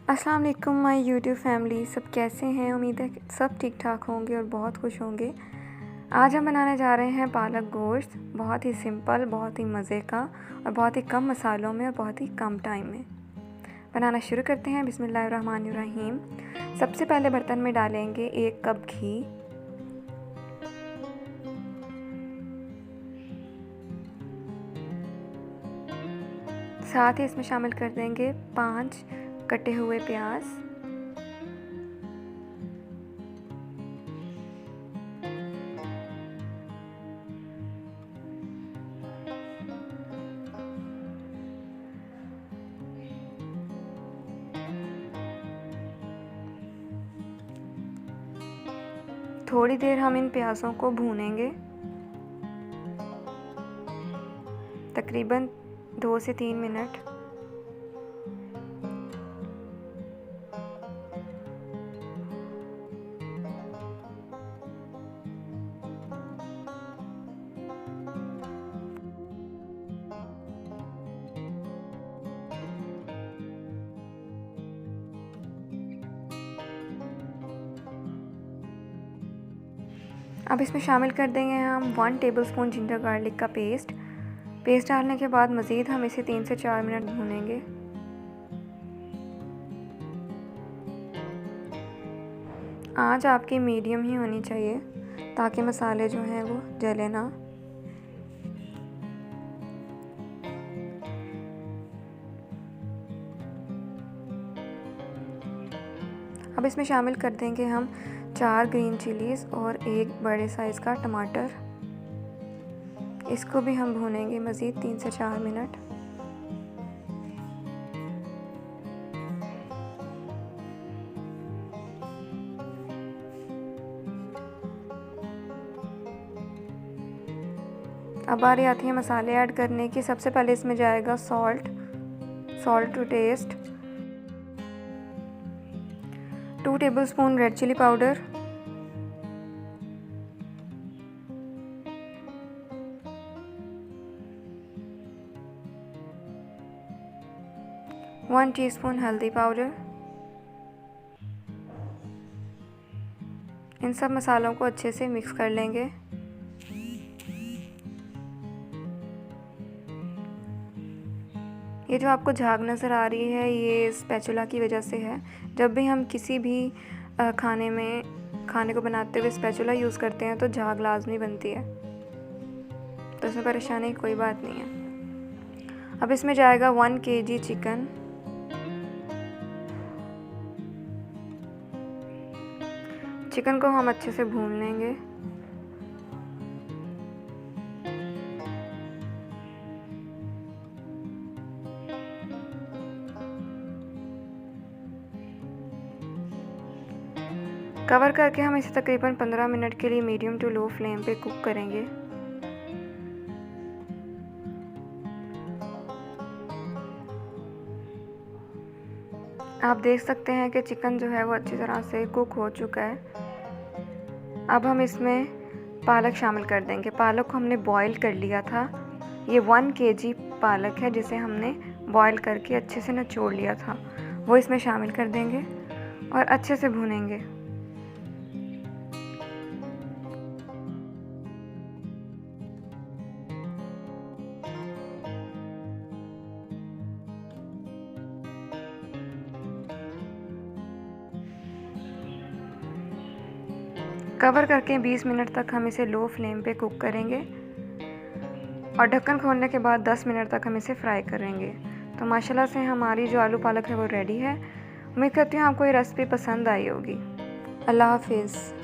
अस्सलाम वालेकुम my YouTube family. सब कैसे हैं? उम्मीद है कि सब ठीक ठाक होंगे और बहुत खुश होंगे। आज हम बनाने जा रहे हैं पालक गोश्त। बहुत ही सिंपल, बहुत ही मज़े का और बहुत ही कम मसालों में और बहुत ही कम टाइम में। बनाना शुरू करते हैं। बिस्मिल्लाहिर्रहमानिर्रहीम। सबसे पहले बर्तन में डालेंगे 1 कप घी, साथ ही इसमें शामिल कर देंगे 5 कटे हुए प्याज, थोड़ी देर हम इन प्याज़ों को भूनेंगे, तकरीबन 2 से 3 मिनट। अब इसमें शामिल कर देंगे हम 1 टेबलस्पून जिंजर गार्लिक का पेस्ट डालने के बाद मज़ीद हम इसे 3 से 4 मिनट भूनेंगे। आंच आपकी मीडियम ही होनी चाहिए ताकि मसाले जो हैं वो जले ना। अब इसमें शामिल कर देंगे हम 4 ग्रीन चिलीज़ और 1 बड़े साइज़ का टमाटर। इसको भी हम भूनेंगे मज़ीद 3 से 4 मिनट। अब बारी आती है मसाले ऐड करने की। सबसे पहले इसमें जाएगा salt to taste, 2 tablespoon red chili powder, 1 teaspoon हल्दी पाउडर। इन सब मसालों को अच्छे से मिक्स कर लेंगे। ये जो आपको झाग नज़र आ रही है ये स्पैचुला की वजह से है। जब भी हम किसी भी खाने को बनाते हुए स्पैचुला यूज़ करते हैं तो झाग लाजमी बनती है, तो इसमें परेशानी की कोई बात नहीं है। अब इसमें जाएगा 1 kg चिकन, चिकन को हम अच्छे से भून लेंगे। कवर करके हम इसे तकरीबन 15 मिनट के लिए मीडियम टू लो फ्लेम पे कुक करेंगे। आप देख सकते हैं कि चिकन जो है वो अच्छी तरह से कुक हो चुका है। अब हम इसमें पालक शामिल कर देंगे। पालक को हमने बॉईल कर लिया था। ये 1 kg पालक है जिसे हमने बॉईल करके अच्छे से निचोड़ लिया था, वो इसमें शामिल कर देंगे और अच्छे से भूनेंगे। कवर करके 20 मिनट तक हम इसे लो फ्लेम पे कुक करेंगे और ढक्कन खोलने के बाद 10 मिनट तक हम इसे फ्राई करेंगे। तो माशाल्लाह से हमारी जो आलू पालक है वो रेडी है। उम्मीद करती हूँ आपको ये रेसिपी पसंद आई होगी। अल्लाह हाफिज़।